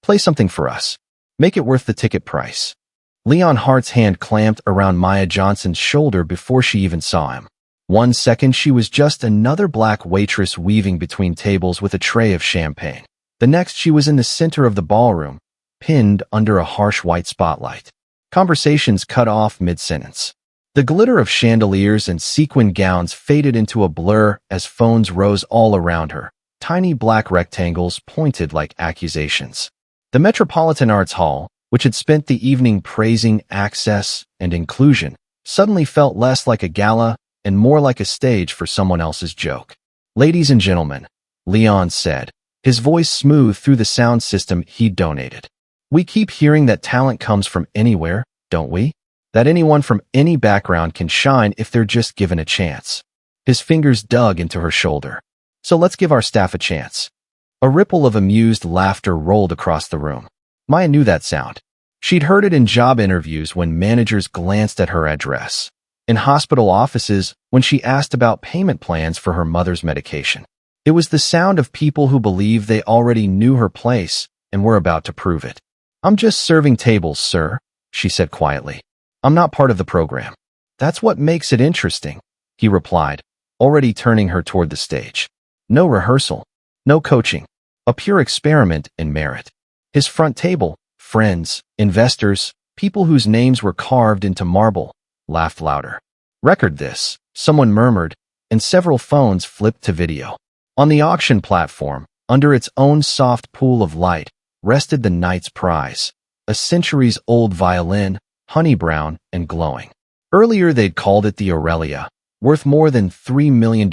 Play something for us. Make it worth the ticket price. Leon Hart's hand clamped around Maya Johnson's shoulder before she even saw him. 1 second she was just another black waitress weaving between tables with a tray of champagne. The next she was in the center of the ballroom, pinned under a harsh white spotlight. Conversations cut off mid-sentence. The glitter of chandeliers and sequin gowns faded into a blur as phones rose all around her, tiny black rectangles pointed like accusations. The Metropolitan Arts Hall, which had spent the evening praising access and inclusion, suddenly felt less like a gala and more like a stage for someone else's joke. "Ladies and gentlemen," Leon said, his voice smooth through the sound system he'd donated. "We keep hearing that talent comes from anywhere, don't we? That anyone from any background can shine if they're just given a chance." His fingers dug into her shoulder. "So let's give our staff a chance." A ripple of amused laughter rolled across the room. Maya knew that sound. She'd heard it in job interviews when managers glanced at her address, in hospital offices when she asked about payment plans for her mother's medication. It was the sound of people who believed they already knew her place and were about to prove it. "I'm just serving tables, sir," she said quietly. "I'm not part of the program." "That's what makes it interesting," he replied, already turning her toward the stage. No rehearsal, no coaching, a pure experiment in merit. His front table, friends, investors, people whose names were carved into marble, laughed louder. "Record this," someone murmured, and several phones flipped to video. On the auction platform, under its own soft pool of light, rested the night's prize, a centuries-old violin, honey brown and glowing. Earlier they'd called it the Aurelia, worth more than $3 million.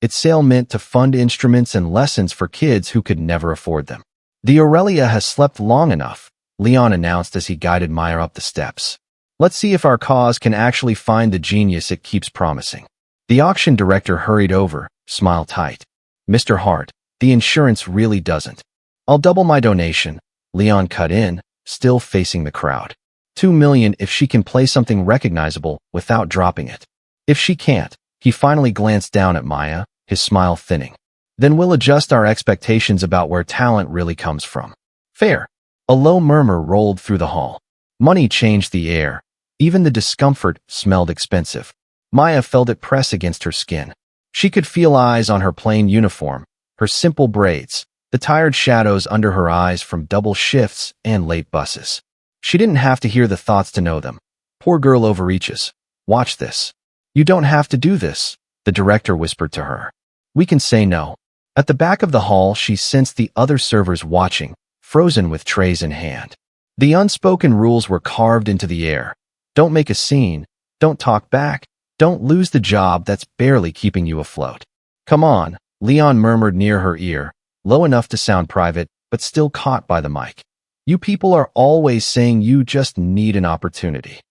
Its sale meant to fund instruments and lessons for kids who could never afford them. "The Aurelia has slept long enough," Leon announced as he guided Maya up the steps. "Let's see if our cause can actually find the genius it keeps promising." The auction director hurried over, smile tight. "Mr. Hart, the insurance really doesn't." "I'll double my donation," Leon cut in, still facing the crowd. $2 million if she can play something recognizable without dropping it. If she can't, he finally glanced down at Maya, his smile thinning. "Then we'll adjust our expectations about where talent really comes from." "Fair." A low murmur rolled through the hall. Money changed the air. Even the discomfort smelled expensive. Maya felt it press against her skin. She could feel eyes on her plain uniform, her simple braids, the tired shadows under her eyes from double shifts and late buses. She didn't have to hear the thoughts to know them. "Poor girl overreaches. Watch this." "You don't have to do this," the director whispered to her. "We can say no." At the back of the hall, she sensed the other servers watching, frozen with trays in hand. The unspoken rules were carved into the air. Don't make a scene. Don't talk back. Don't lose the job that's barely keeping you afloat. "Come on," Leon murmured near her ear, low enough to sound private, but still caught by the mic. "You people are always saying you just need an opportunity."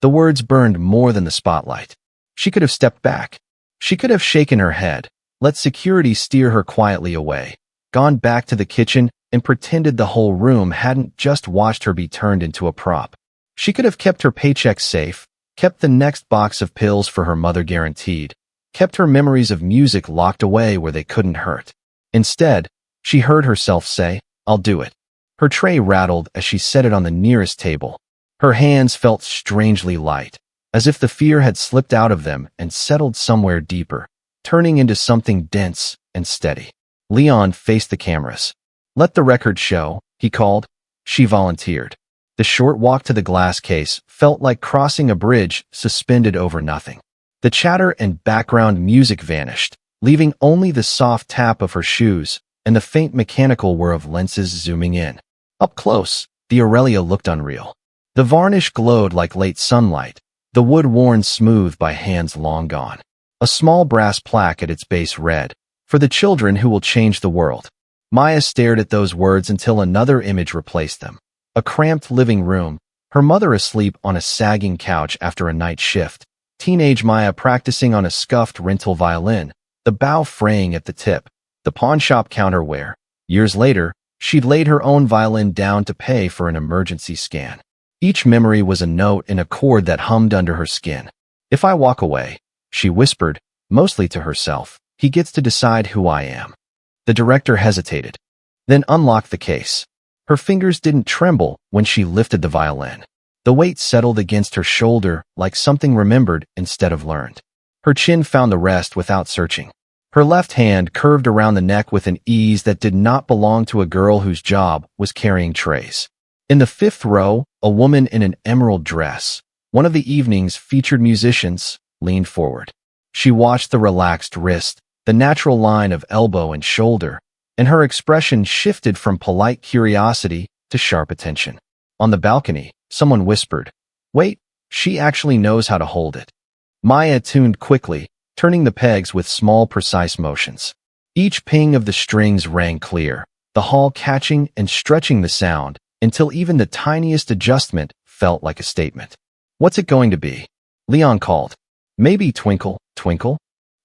The words burned more than the spotlight. She could have stepped back. She could have shaken her head, let security steer her quietly away, gone back to the kitchen and pretended the whole room hadn't just watched her be turned into a prop. She could have kept her paycheck safe, kept the next box of pills for her mother guaranteed, kept her memories of music locked away where they couldn't hurt. Instead, she heard herself say, "I'll do it." Her tray rattled as she set it on the nearest table. Her hands felt strangely light, as if the fear had slipped out of them and settled somewhere deeper, turning into something dense and steady. Leon faced the cameras. "Let the record show," he called. She volunteered. The short walk to the glass case felt like crossing a bridge suspended over nothing. The chatter and background music vanished, leaving only the soft tap of her shoes and the faint mechanical whir of lenses zooming in. Up close, the Aurelia looked unreal. The varnish glowed like late sunlight, the wood worn smooth by hands long gone. A small brass plaque at its base read, "For the children who will change the world." Maya stared at those words until another image replaced them. A cramped living room, her mother asleep on a sagging couch after a night shift, teenage Maya practicing on a scuffed rental violin, the bow fraying at the tip, the pawnshop counterware. Years later, she'd laid her own violin down to pay for an emergency scan. Each memory was a note in a chord that hummed under her skin. "If I walk away," she whispered, mostly to herself, "he gets to decide who I am." The director hesitated, then unlocked the case. Her fingers didn't tremble when she lifted the violin. The weight settled against her shoulder like something remembered instead of learned. Her chin found the rest without searching. Her left hand curved around the neck with an ease that did not belong to a girl whose job was carrying trays. In the fifth row, a woman in an emerald dress, one of the evening's featured musicians, leaned forward. She watched the relaxed wrist, the natural line of elbow and shoulder, and her expression shifted from polite curiosity to sharp attention. On the balcony, someone whispered, "Wait, she actually knows how to hold it." Maya tuned quickly, turning the pegs with small, precise motions. Each ping of the strings rang clear, the hall catching and stretching the sound until even the tiniest adjustment felt like a statement. "What's it going to be?" Leon called. "Maybe Twinkle, Twinkle?"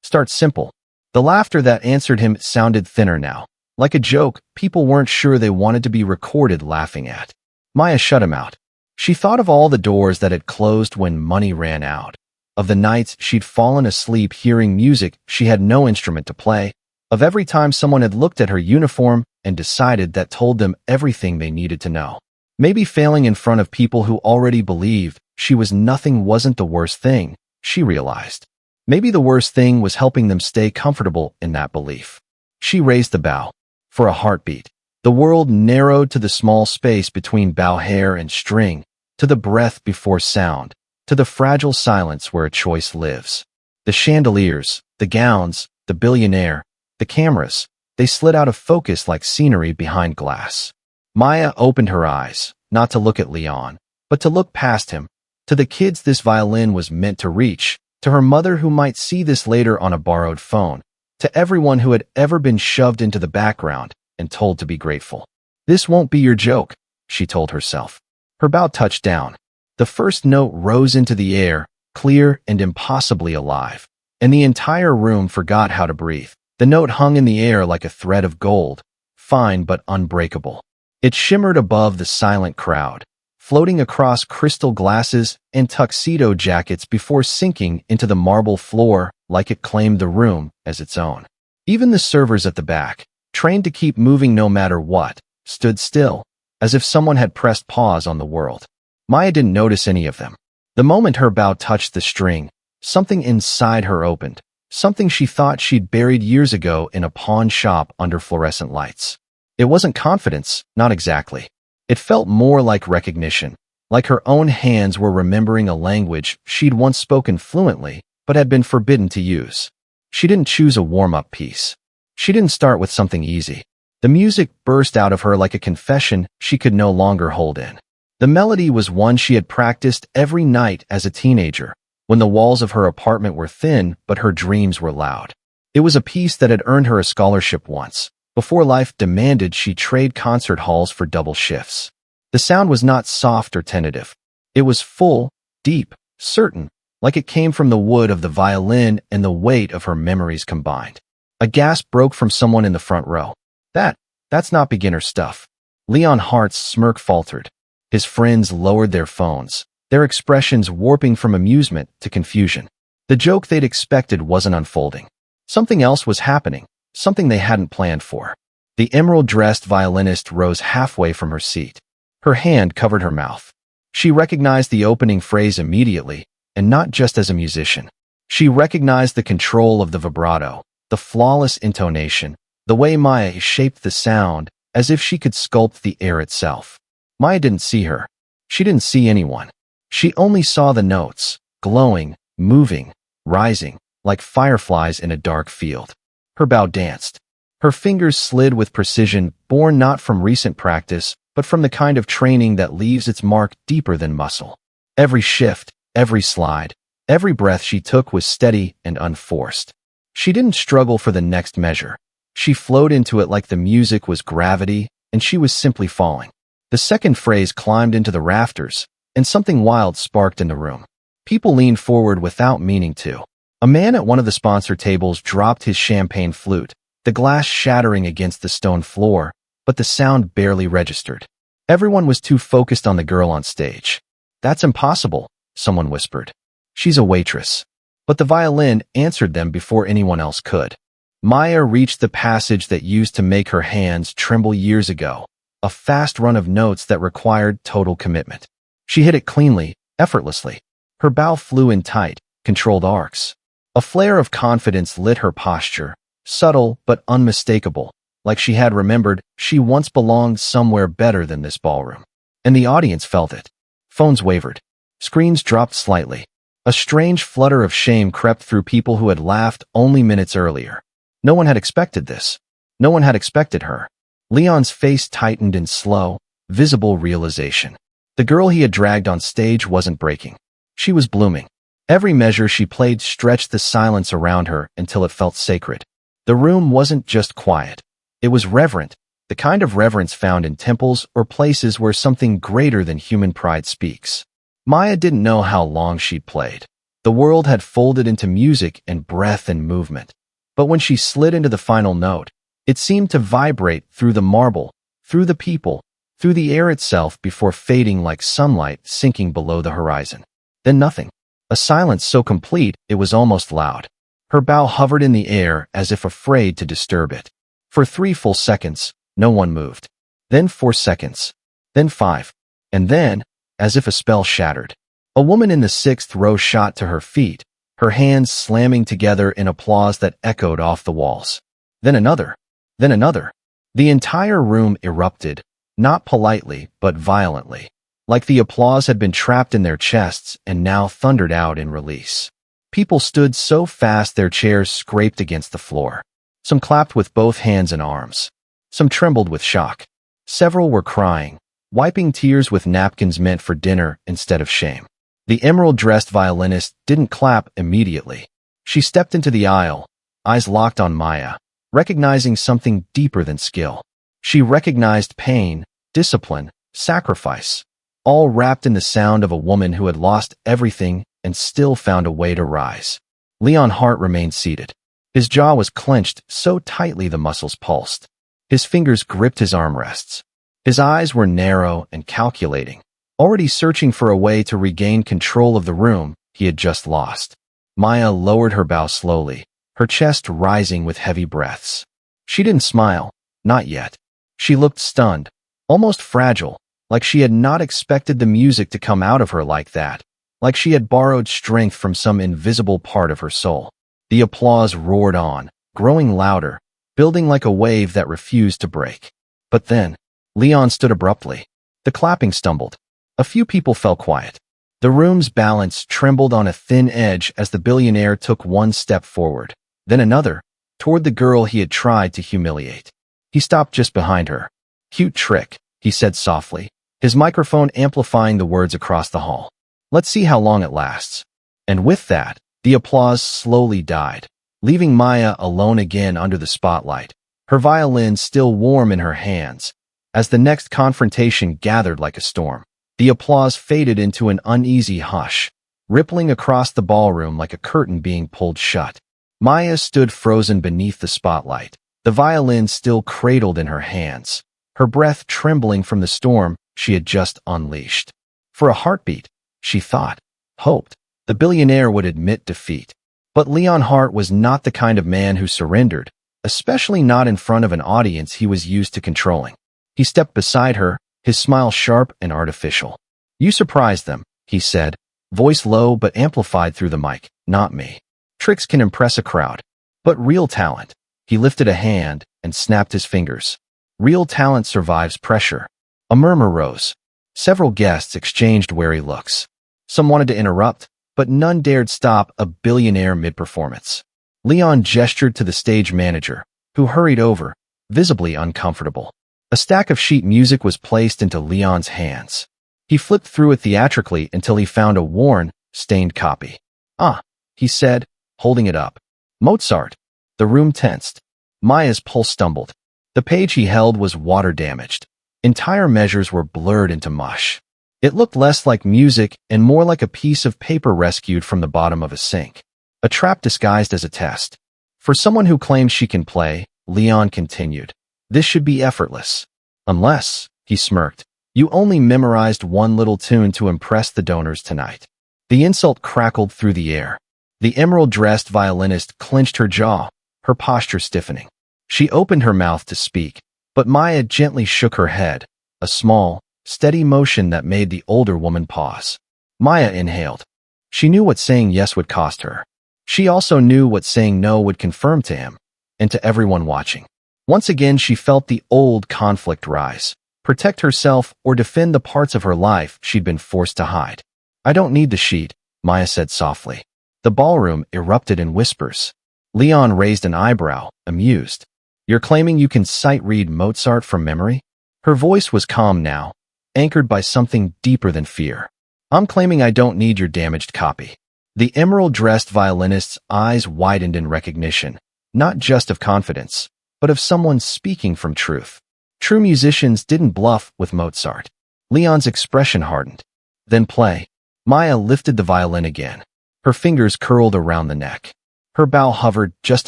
"Start simple." The laughter that answered him sounded thinner now. Like a joke, people weren't sure they wanted to be recorded laughing at. Maya shut him out. She thought of all the doors that had closed when money ran out, of the nights she'd fallen asleep hearing music she had no instrument to play, of every time someone had looked at her uniform and decided that told them everything they needed to know. Maybe failing in front of people who already believed she was nothing wasn't the worst thing, she realized. Maybe the worst thing was helping them stay comfortable in that belief. She raised the bow. For a heartbeat, the world narrowed to the small space between bow hair and string, to the breath before sound, to the fragile silence where a choice lives. The chandeliers, the gowns, the billionaire, the cameras, they slid out of focus like scenery behind glass. Maya opened her eyes, not to look at Leon, but to look past him, to the kids this violin was meant to reach, to her mother who might see this later on a borrowed phone, to everyone who had ever been shoved into the background and told to be grateful. "This won't be your joke," she told herself. Her bow touched down. The first note rose into the air, clear and impossibly alive, and the entire room forgot how to breathe. The note hung in the air like a thread of gold, fine but unbreakable. It shimmered above the silent crowd, floating across crystal glasses and tuxedo jackets before sinking into the marble floor like it claimed the room as its own. Even the servers at the back, trained to keep moving no matter what, stood still, as if someone had pressed pause on the world. Maya didn't notice any of them. The moment her bow touched the string, something inside her opened, something she thought she'd buried years ago in a pawn shop under fluorescent lights. It wasn't confidence, not exactly. It felt more like recognition, like her own hands were remembering a language she'd once spoken fluently but had been forbidden to use. She didn't choose a warm-up piece. She didn't start with something easy. The music burst out of her like a confession she could no longer hold in. The melody was one she had practiced every night as a teenager, when the walls of her apartment were thin but her dreams were loud. It was a piece that had earned her a scholarship once, before life demanded she trade concert halls for double shifts. The sound was not soft or tentative. It was full, deep, certain, like it came from the wood of the violin and the weight of her memories combined. A gasp broke from someone in the front row. That's not beginner stuff." Leon Hart's smirk faltered. His friends lowered their phones, their expressions warping from amusement to confusion. The joke they'd expected wasn't unfolding. Something else was happening, something they hadn't planned for. The emerald-dressed violinist rose halfway from her seat. Her hand covered her mouth. She recognized the opening phrase immediately, and not just as a musician. She recognized the control of the vibrato, the flawless intonation, the way Maya shaped the sound, as if she could sculpt the air itself. Maya didn't see her. She didn't see anyone. She only saw the notes, glowing, moving, rising, like fireflies in a dark field. Her bow danced. Her fingers slid with precision, born not from recent practice, but from the kind of training that leaves its mark deeper than muscle. Every shift, every slide, every breath she took was steady and unforced. She didn't struggle for the next measure. She flowed into it like the music was gravity, and she was simply falling. The second phrase climbed into the rafters, and something wild sparked in the room. People leaned forward without meaning to. A man at one of the sponsor tables dropped his champagne flute, the glass shattering against the stone floor, but the sound barely registered. Everyone was too focused on the girl on stage. "That's impossible," someone whispered. "She's a waitress." But the violin answered them before anyone else could. Maya reached the passage that used to make her hands tremble years ago, a fast run of notes that required total commitment. She hit it cleanly, effortlessly. Her bow flew in tight, controlled arcs. A flare of confidence lit her posture, subtle but unmistakable, like she had remembered she once belonged somewhere better than this ballroom. And the audience felt it. Phones wavered. Screens dropped slightly. A strange flutter of shame crept through people who had laughed only minutes earlier. No one had expected this. No one had expected her. Leon's face tightened in slow, visible realization. The girl he had dragged on stage wasn't breaking. She was blooming. Every measure she played stretched the silence around her until it felt sacred. The room wasn't just quiet. It was reverent, the kind of reverence found in temples or places where something greater than human pride speaks. Maya didn't know how long she'd played. The world had folded into music and breath and movement. But when she slid into the final note, it seemed to vibrate through the marble, through the people, through the air itself before fading like sunlight sinking below the horizon. Then nothing. A silence so complete it was almost loud. Her bow hovered in the air as if afraid to disturb it. For 3 full seconds, no one moved. Then 4 seconds. Then 5. And then, as if a spell shattered, a woman in the 6th row shot to her feet, her hands slamming together in applause that echoed off the walls. Then another. Then another. The entire room erupted, not politely, but violently, like the applause had been trapped in their chests and now thundered out in release. People stood so fast their chairs scraped against the floor. Some clapped with both hands and arms. Some trembled with shock. Several were crying, wiping tears with napkins meant for dinner instead of shame. The emerald-dressed violinist didn't clap immediately. She stepped into the aisle, eyes locked on Maya, recognizing something deeper than skill. She recognized pain, discipline, sacrifice, all wrapped in the sound of a woman who had lost everything and still found a way to rise. Leon Hart remained seated. His jaw was clenched so tightly the muscles pulsed. His fingers gripped his armrests. His eyes were narrow and calculating, already searching for a way to regain control of the room he had just lost. Maya lowered her bow slowly, her chest rising with heavy breaths. She didn't smile, not yet. She looked stunned, almost fragile, like she had not expected the music to come out of her like that, like she had borrowed strength from some invisible part of her soul. The applause roared on, growing louder, building like a wave that refused to break. But then, Leon stood abruptly. The clapping stumbled. A few people fell quiet. The room's balance trembled on a thin edge as the billionaire took one step forward, then another, toward the girl he had tried to humiliate. He stopped just behind her. "Cute trick," he said softly, his microphone amplifying the words across the hall. "Let's see how long it lasts." And with that, the applause slowly died, leaving Maya alone again under the spotlight, her violin still warm in her hands. As the next confrontation gathered like a storm, the applause faded into an uneasy hush, rippling across the ballroom like a curtain being pulled shut. Maya stood frozen beneath the spotlight, the violin still cradled in her hands, her breath trembling from the storm she had just unleashed. For a heartbeat, she thought, hoped, the billionaire would admit defeat. But Leon Hart was not the kind of man who surrendered, especially not in front of an audience he was used to controlling. He stepped beside her, his smile sharp and artificial. "You surprised them," he said, voice low but amplified through the mic. "Not me. Tricks can impress a crowd. But real talent." He lifted a hand and snapped his fingers. "Real talent survives pressure." A murmur rose. Several guests exchanged wary looks. Some wanted to interrupt, but none dared stop a billionaire mid-performance. Leon gestured to the stage manager, who hurried over, visibly uncomfortable. A stack of sheet music was placed into Leon's hands. He flipped through it theatrically until he found a worn, stained copy. "Ah," he said, holding it up. "Mozart." The room tensed. Maya's pulse stumbled. The page he held was water-damaged. Entire measures were blurred into mush. It looked less like music and more like a piece of paper rescued from the bottom of a sink. A trap disguised as a test. "For someone who claims she can play," Leon continued, "this should be effortless. Unless," he smirked, "you only memorized one little tune to impress the donors tonight." The insult crackled through the air. The emerald-dressed violinist clenched her jaw, her posture stiffening. She opened her mouth to speak, but Maya gently shook her head, a small, steady motion that made the older woman pause. Maya inhaled. She knew what saying yes would cost her. She also knew what saying no would confirm to him, and to everyone watching. Once again, she felt the old conflict rise. Protect herself or defend the parts of her life she'd been forced to hide. I don't need the sheet, Maya said softly. The ballroom erupted in whispers. Leon raised an eyebrow, amused. You're claiming you can sight-read Mozart from memory? Her voice was calm now, anchored by something deeper than fear. I'm claiming I don't need your damaged copy. The emerald-dressed violinist's eyes widened in recognition, not just of confidence, but of someone speaking from truth. True musicians didn't bluff with Mozart. Leon's expression hardened. Then play. Maya lifted the violin again. Her fingers curled around the neck. Her bow hovered just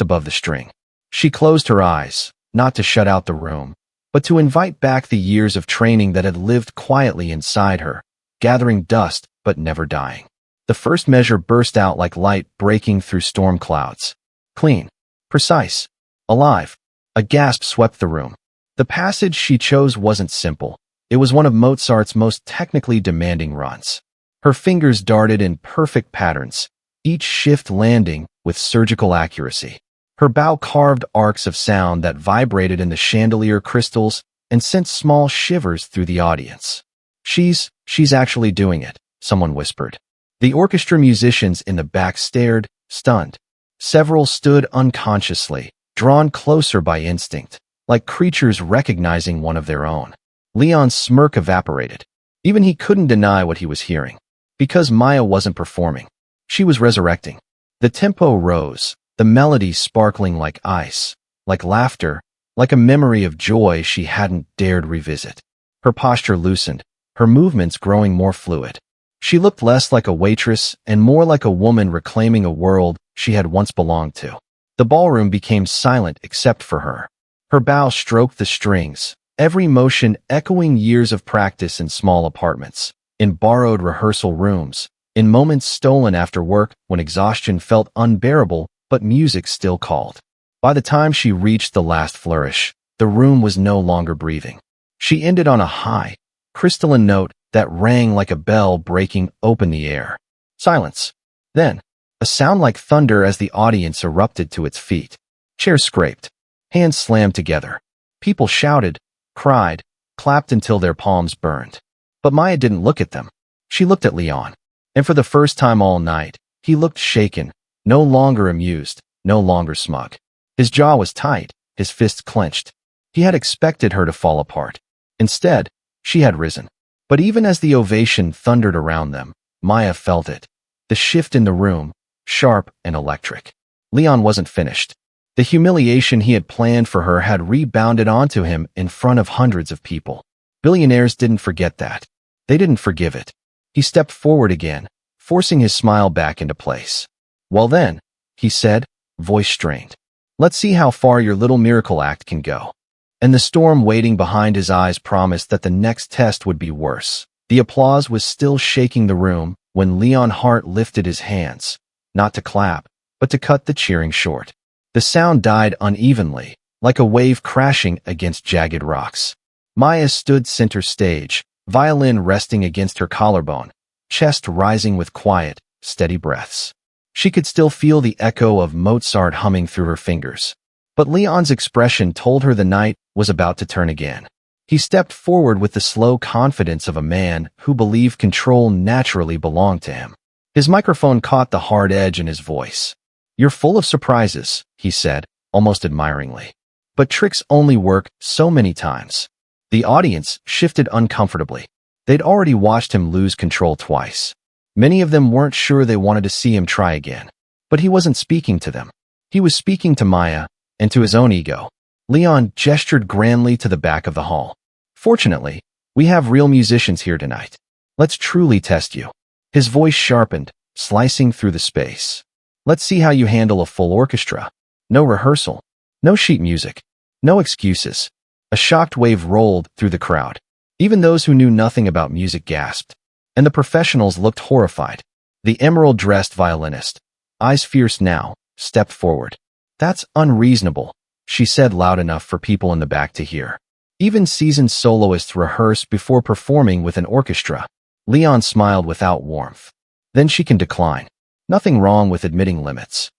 above the string. She closed her eyes, not to shut out the room, but to invite back the years of training that had lived quietly inside her, gathering dust but never dying. The first measure burst out like light breaking through storm clouds. Clean. Precise. Alive. A gasp swept the room. The passage she chose wasn't simple. It was one of Mozart's most technically demanding runs. Her fingers darted in perfect patterns, each shift landing with surgical accuracy. Her bow carved arcs of sound that vibrated in the chandelier crystals and sent small shivers through the audience. She's actually doing it, someone whispered. The orchestra musicians in the back stared, stunned. Several stood unconsciously, drawn closer by instinct, like creatures recognizing one of their own. Leon's smirk evaporated. Even he couldn't deny what he was hearing. Because Maya wasn't performing. She was resurrecting. The tempo rose, the melody sparkling like ice, like laughter, like a memory of joy she hadn't dared revisit. Her posture loosened, her movements growing more fluid. She looked less like a waitress and more like a woman reclaiming a world she had once belonged to. The ballroom became silent except for her. Her bow stroked the strings, every motion echoing years of practice in small apartments, in borrowed rehearsal rooms, in moments stolen after work when exhaustion felt unbearable but music still called. By the time she reached the last flourish, the room was no longer breathing. She ended on a high, crystalline note that rang like a bell breaking open the air. Silence. Then, a sound like thunder as the audience erupted to its feet. Chairs scraped. Hands slammed together. People shouted, cried, clapped until their palms burned. But Maya didn't look at them. She looked at Leon. And for the first time all night, he looked shaken, no longer amused, no longer smug. His jaw was tight, his fists clenched. He had expected her to fall apart. Instead, she had risen. But even as the ovation thundered around them, Maya felt it. The shift in the room, sharp and electric. Leon wasn't finished. The humiliation he had planned for her had rebounded onto him in front of hundreds of people. Billionaires didn't forget that. They didn't forgive it. He stepped forward again, forcing his smile back into place. Well then, he said, voice strained. Let's see how far your little miracle act can go. And the storm waiting behind his eyes promised that the next test would be worse. The applause was still shaking the room when Leon Hart lifted his hands, not to clap, but to cut the cheering short. The sound died unevenly, like a wave crashing against jagged rocks. Maya stood center stage, violin resting against her collarbone, chest rising with quiet, steady breaths. She could still feel the echo of Mozart humming through her fingers. But Leon's expression told her the night was about to turn again. He stepped forward with the slow confidence of a man who believed control naturally belonged to him. His microphone caught the hard edge in his voice. You're full of surprises, he said, almost admiringly. But tricks only work so many times. The audience shifted uncomfortably. They'd already watched him lose control twice. Many of them weren't sure they wanted to see him try again. But he wasn't speaking to them. He was speaking to Maya, and to his own ego. Leon gestured grandly to the back of the hall. Fortunately, we have real musicians here tonight. Let's truly test you. His voice sharpened, slicing through the space. Let's see how you handle a full orchestra. No rehearsal. No sheet music. No excuses. A shocked wave rolled through the crowd. Even those who knew nothing about music gasped. And the professionals looked horrified. The emerald-dressed violinist, eyes fierce now, stepped forward. That's unreasonable, she said loud enough for people in the back to hear. Even seasoned soloists rehearse before performing with an orchestra. Leon smiled without warmth. Then she can decline. Nothing wrong with admitting limits.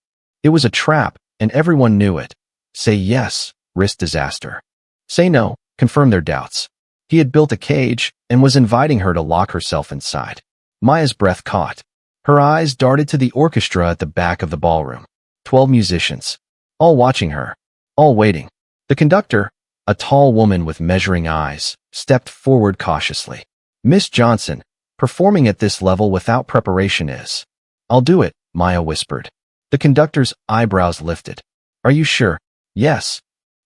It was a trap, and everyone knew it. Say yes, risk disaster. Say no, confirm their doubts. He had built a cage and was inviting her to lock herself inside. Maya's breath caught. Her eyes darted to the orchestra at the back of the ballroom. 12 musicians. All watching her. All waiting. The conductor, a tall woman with measuring eyes, stepped forward cautiously. Miss Johnson, performing at this level without preparation is. I'll do it, Maya whispered. The conductor's eyebrows lifted. Are you sure? Yes.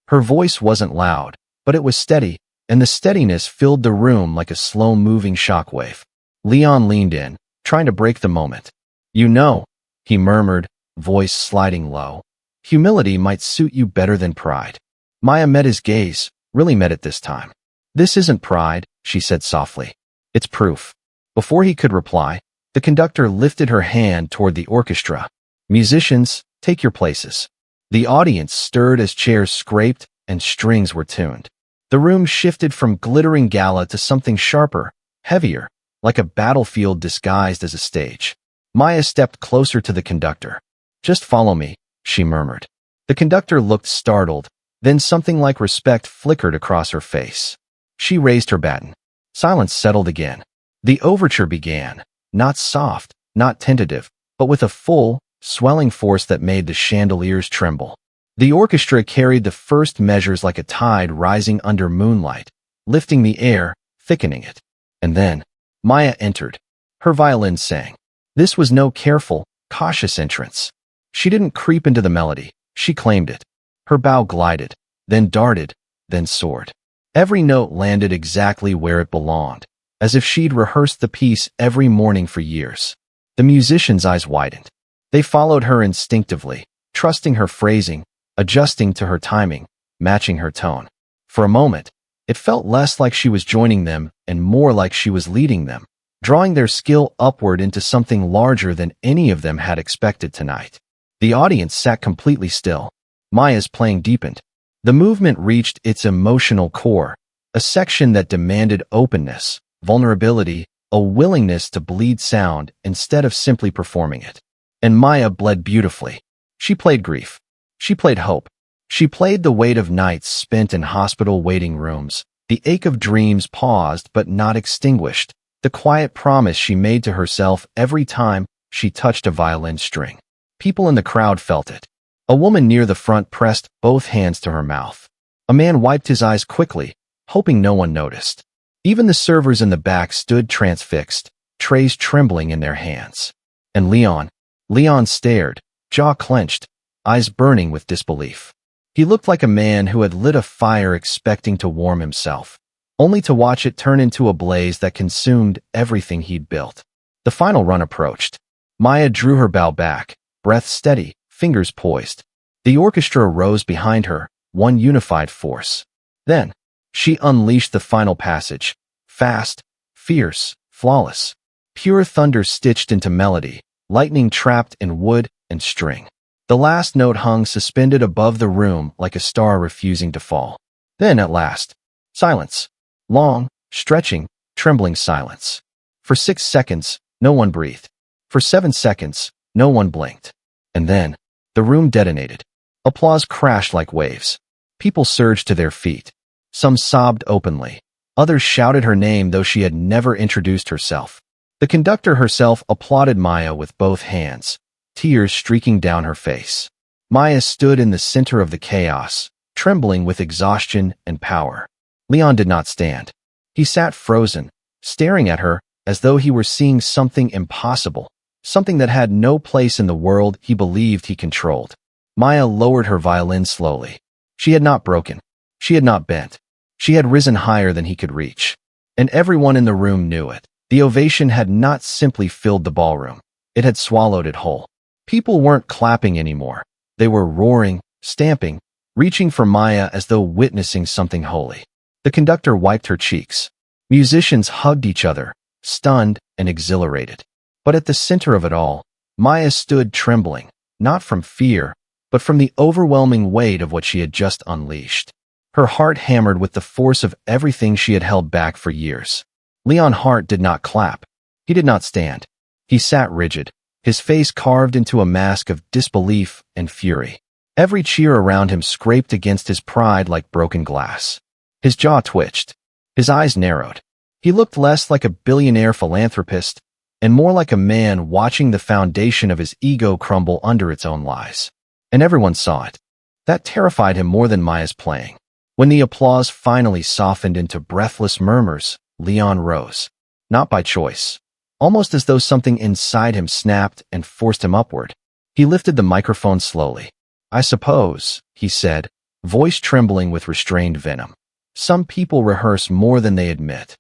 Her voice wasn't loud, but it was steady, and the steadiness filled the room like a slow-moving shockwave. Leon leaned in, trying to break the moment. You know, he murmured, voice sliding low. Humility might suit you better than pride. Maya met his gaze, really met it this time. This isn't pride, she said softly. It's proof. Before he could reply, the conductor lifted her hand toward the orchestra. Musicians, take your places. The audience stirred as chairs scraped and strings were tuned. The room shifted from glittering gala to something sharper, heavier, like a battlefield disguised as a stage. Maya stepped closer to the conductor. Just follow me, she murmured. The conductor looked startled, then something like respect flickered across her face. She raised her baton. Silence settled again. The overture began, not soft, not tentative, but with a full, swelling force that made the chandeliers tremble. The orchestra carried the first measures like a tide rising under moonlight, lifting the air, thickening it. And then, Maya entered. Her violin sang. This was no careful, cautious entrance. She didn't creep into the melody, she claimed it. Her bow glided, then darted, then soared. Every note landed exactly where it belonged, as if she'd rehearsed the piece every morning for years. The musicians' eyes widened. They followed her instinctively, trusting her phrasing, adjusting to her timing, matching her tone. For a moment, it felt less like she was joining them and more like she was leading them, drawing their skill upward into something larger than any of them had expected tonight. The audience sat completely still. Maya's playing deepened. The movement reached its emotional core, a section that demanded openness, vulnerability, a willingness to bleed sound instead of simply performing it. And Maya bled beautifully. She played grief. She played hope. She played the weight of nights spent in hospital waiting rooms, the ache of dreams paused but not extinguished, the quiet promise she made to herself every time she touched a violin string. People in the crowd felt it. A woman near the front pressed both hands to her mouth. A man wiped his eyes quickly, hoping no one noticed. Even the servers in the back stood transfixed, trays trembling in their hands. And Leon stared, jaw clenched, eyes burning with disbelief. He looked like a man who had lit a fire expecting to warm himself, only to watch it turn into a blaze that consumed everything he'd built. The final run approached. Maya drew her bow back, breath steady, fingers poised. The orchestra rose behind her, one unified force. Then, she unleashed the final passage, fast, fierce, flawless. Pure thunder stitched into melody, lightning trapped in wood and string. The last note hung suspended above the room like a star refusing to fall. Then, at last, silence. Long, stretching, trembling silence. For 6 seconds, no one breathed. For 7 seconds, no one blinked. And then, the room detonated. Applause crashed like waves. People surged to their feet. Some sobbed openly. Others shouted her name though she had never introduced herself. The conductor herself applauded Maya with both hands, tears streaking down her face. Maya stood in the center of the chaos, trembling with exhaustion and power. Leon did not stand. He sat frozen, staring at her as though he were seeing something impossible, something that had no place in the world he believed he controlled. Maya lowered her violin slowly. She had not broken. She had not bent. She had risen higher than he could reach. And everyone in the room knew it. The ovation had not simply filled the ballroom. It had swallowed it whole. People weren't clapping anymore. They were roaring, stamping, reaching for Maya as though witnessing something holy. The conductor wiped her cheeks. Musicians hugged each other, stunned and exhilarated. But at the center of it all, Maya stood trembling, not from fear, but from the overwhelming weight of what she had just unleashed. Her heart hammered with the force of everything she had held back for years. Leon Hart did not clap. He did not stand. He sat rigid, his face carved into a mask of disbelief and fury. Every cheer around him scraped against his pride like broken glass. His jaw twitched. His eyes narrowed. He looked less like a billionaire philanthropist and more like a man watching the foundation of his ego crumble under its own lies. And everyone saw it. That terrified him more than Maya's playing. When the applause finally softened into breathless murmurs, Leon rose. Not by choice. Almost as though something inside him snapped and forced him upward. He lifted the microphone slowly. "I suppose," he said, voice trembling with restrained venom. "Some people rehearse more than they admit."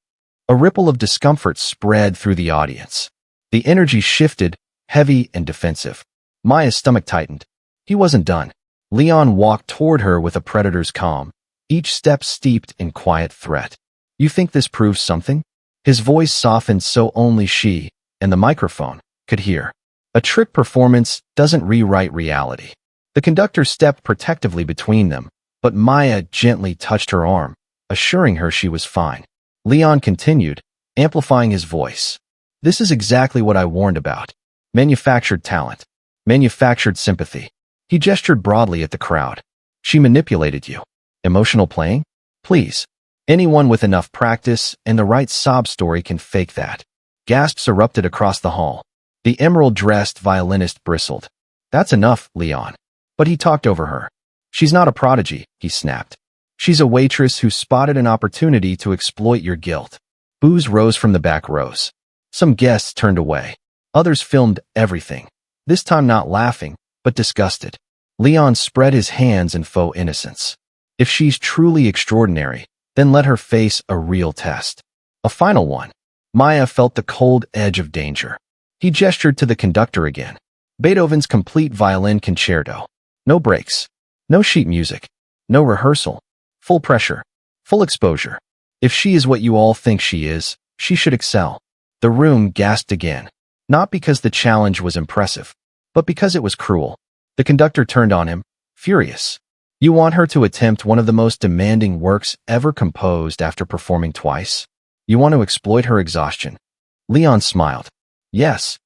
A ripple of discomfort spread through the audience. The energy shifted, heavy and defensive. Maya's stomach tightened. He wasn't done. Leon walked toward her with a predator's calm, each step steeped in quiet threat. "You think this proves something?" His voice softened so only she, and the microphone, could hear. "A trick performance doesn't rewrite reality." The conductor stepped protectively between them, but Maya gently touched her arm, assuring her she was fine. Leon continued, amplifying his voice. "This is exactly what I warned about. Manufactured talent. Manufactured sympathy." He gestured broadly at the crowd. "She manipulated you. Emotional playing? Please. Anyone with enough practice and the right sob story can fake that." Gasps erupted across the hall. The emerald-dressed violinist bristled. "That's enough, Leon." But he talked over her. "She's not a prodigy," he snapped. "She's a waitress who spotted an opportunity to exploit your guilt." Boos rose from the back rows. Some guests turned away. Others filmed everything, this time not laughing, but disgusted. Leon spread his hands in faux innocence. If she's truly extraordinary, then let her face a real test. A final one. Maya felt the cold edge of danger. He gestured to the conductor again. Beethoven's complete violin concerto. No breaks. No sheet music. No rehearsal. Full pressure. Full exposure. If she is what you all think she is, she should excel. The room gasped again. Not because the challenge was impressive, but because it was cruel. The conductor turned on him, furious. "You want her to attempt one of the most demanding works ever composed after performing twice? You want to exploit her exhaustion?" Leon smiled. "Yes."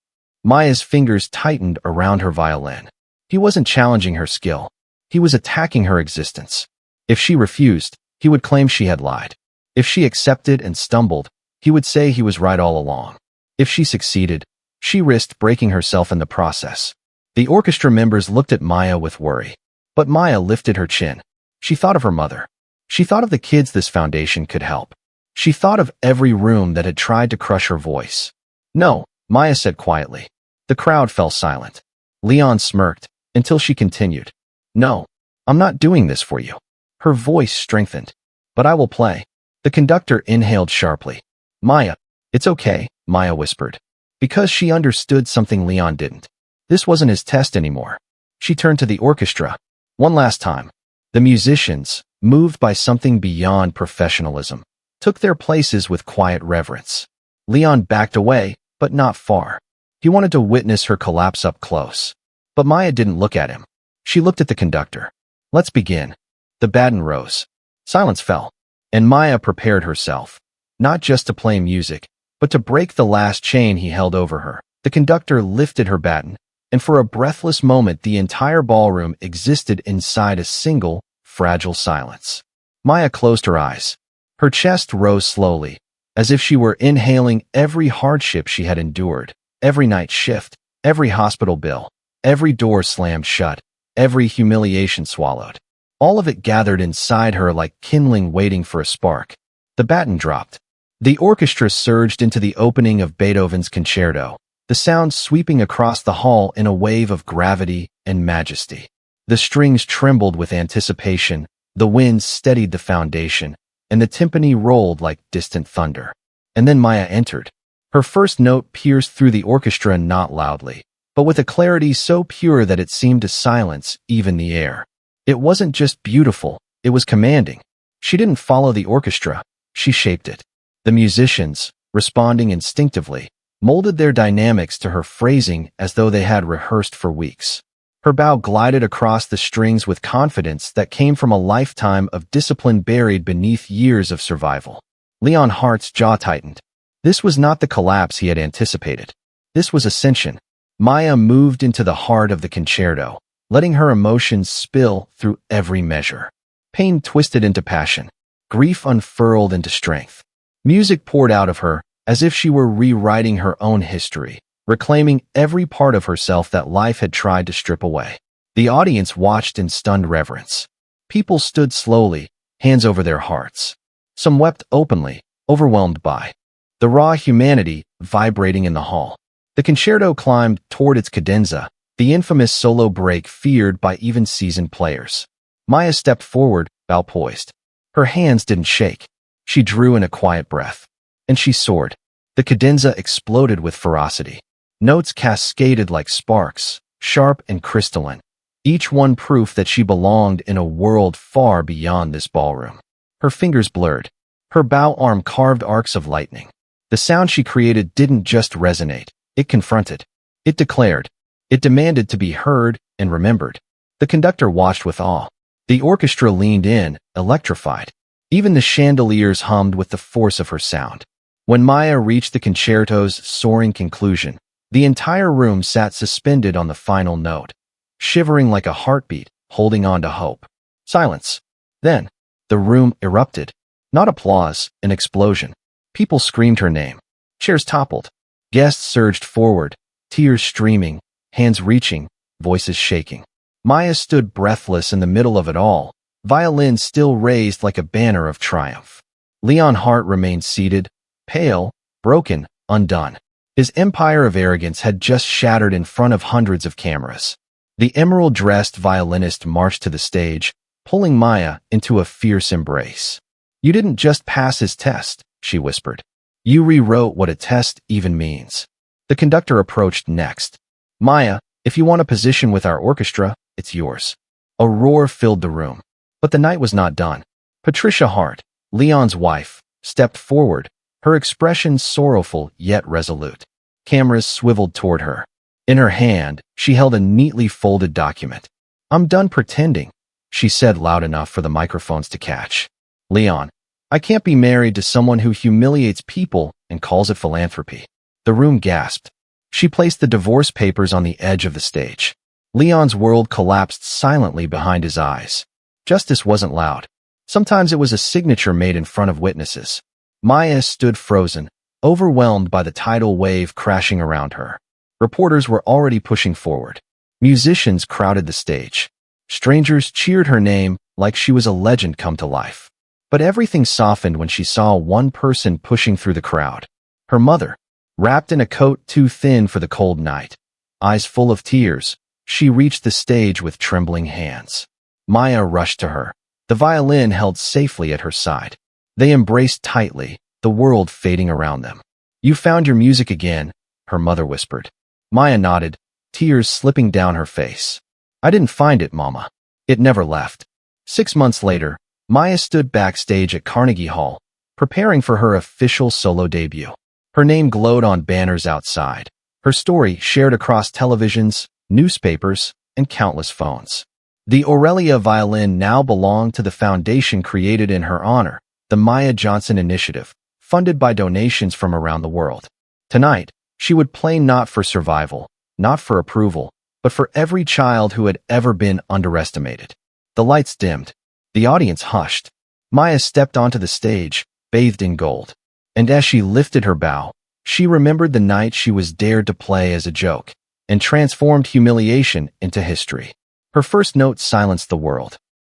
Maya's fingers tightened around her violin. He wasn't challenging her skill. He was attacking her existence. If she refused, he would claim she had lied. If she accepted and stumbled, he would say he was right all along. If she succeeded, she risked breaking herself in the process. The orchestra members looked at Maya with worry. But Maya lifted her chin. She thought of her mother. She thought of the kids this foundation could help. She thought of every room that had tried to crush her voice. "No," Maya said quietly. The crowd fell silent. Leon smirked, until she continued. "No, I'm not doing this for you." Her voice strengthened. "But I will play." The conductor inhaled sharply. "Maya." "It's okay," Maya whispered. Because she understood something Leon didn't. This wasn't his test anymore. She turned to the orchestra. One last time. The musicians, moved by something beyond professionalism, took their places with quiet reverence. Leon backed away, but not far. He wanted to witness her collapse up close. But Maya didn't look at him. She looked at the conductor. "Let's begin." The baton rose. Silence fell. And Maya prepared herself, not just to play music, but to break the last chain he held over her. The conductor lifted her baton, and for a breathless moment the entire ballroom existed inside a single, fragile silence. Maya closed her eyes. Her chest rose slowly, as if she were inhaling every hardship she had endured, every night shift, every hospital bill, every door slammed shut, every humiliation swallowed. All of it gathered inside her like kindling waiting for a spark. The baton dropped. The orchestra surged into the opening of Beethoven's concerto, the sound sweeping across the hall in a wave of gravity and majesty. The strings trembled with anticipation, the wind steadied the foundation, and the timpani rolled like distant thunder. And then Maya entered. Her first note pierced through the orchestra not loudly, but with a clarity so pure that it seemed to silence even the air. It wasn't just beautiful, it was commanding. She didn't follow the orchestra, she shaped it. The musicians, responding instinctively, molded their dynamics to her phrasing as though they had rehearsed for weeks. Her bow glided across the strings with confidence that came from a lifetime of discipline buried beneath years of survival. Leon Hart's jaw tightened. This was not the collapse he had anticipated. This was ascension. Maya moved into the heart of the concerto, letting her emotions spill through every measure. Pain twisted into passion. Grief unfurled into strength. Music poured out of her as if she were rewriting her own history, reclaiming every part of herself that life had tried to strip away. The audience watched in stunned reverence. People stood slowly, hands over their hearts. Some wept openly, overwhelmed by the raw humanity vibrating in the hall. The concerto climbed toward its cadenza, the infamous solo break feared by even seasoned players. Maya stepped forward, bow poised. Her hands didn't shake. She drew in a quiet breath. And she soared. The cadenza exploded with ferocity. Notes cascaded like sparks, sharp and crystalline, each one proof that she belonged in a world far beyond this ballroom. Her fingers blurred. Her bow arm carved arcs of lightning. The sound she created didn't just resonate. It confronted. It declared. It demanded to be heard and remembered. The conductor watched with awe. The orchestra leaned in, electrified. Even the chandeliers hummed with the force of her sound. When Maya reached the concerto's soaring conclusion, the entire room sat suspended on the final note, shivering like a heartbeat, holding on to hope. Silence. Then, the room erupted. Not applause, an explosion. People screamed her name. Chairs toppled. Guests surged forward, tears streaming, hands reaching, voices shaking. Maya stood breathless in the middle of it all, violin still raised like a banner of triumph. Leon Hart remained seated, pale, broken, undone. His empire of arrogance had just shattered in front of hundreds of cameras. The emerald-dressed violinist marched to the stage, pulling Maya into a fierce embrace. "You didn't just pass his test," she whispered. "You rewrote what a test even means." The conductor approached next. "Maya, if you want a position with our orchestra, it's yours." A roar filled the room. But the night was not done. Patricia Hart, Leon's wife, stepped forward, her expression sorrowful yet resolute. Cameras swiveled toward her. In her hand, she held a neatly folded document. "I'm done pretending," she said loud enough for the microphones to catch. "Leon, I can't be married to someone who humiliates people and calls it philanthropy." The room gasped. She placed the divorce papers on the edge of the stage. Leon's world collapsed silently behind his eyes. Justice wasn't loud. Sometimes it was a signature made in front of witnesses. Maya stood frozen, overwhelmed by the tidal wave crashing around her. Reporters were already pushing forward. Musicians crowded the stage. Strangers cheered her name like she was a legend come to life. But everything softened when she saw one person pushing through the crowd. Her mother, wrapped in a coat too thin for the cold night. Eyes full of tears, she reached the stage with trembling hands. Maya rushed to her, the violin held safely at her side. They embraced tightly, the world fading around them. "You found your music again," her mother whispered. Maya nodded, tears slipping down her face. "I didn't find it, Mama. It never left." 6 months later, Maya stood backstage at Carnegie Hall, preparing for her official solo debut. Her name glowed on banners outside. Her story shared across televisions, newspapers, and countless phones. The Aurelia violin now belonged to the foundation created in her honor, the Maya Johnson Initiative, funded by donations from around the world. Tonight, she would play not for survival, not for approval, but for every child who had ever been underestimated. The lights dimmed. The audience hushed. Maya stepped onto the stage, bathed in gold. And as she lifted her bow, she remembered the night she was dared to play as a joke, and transformed humiliation into history. Her first note silenced the world.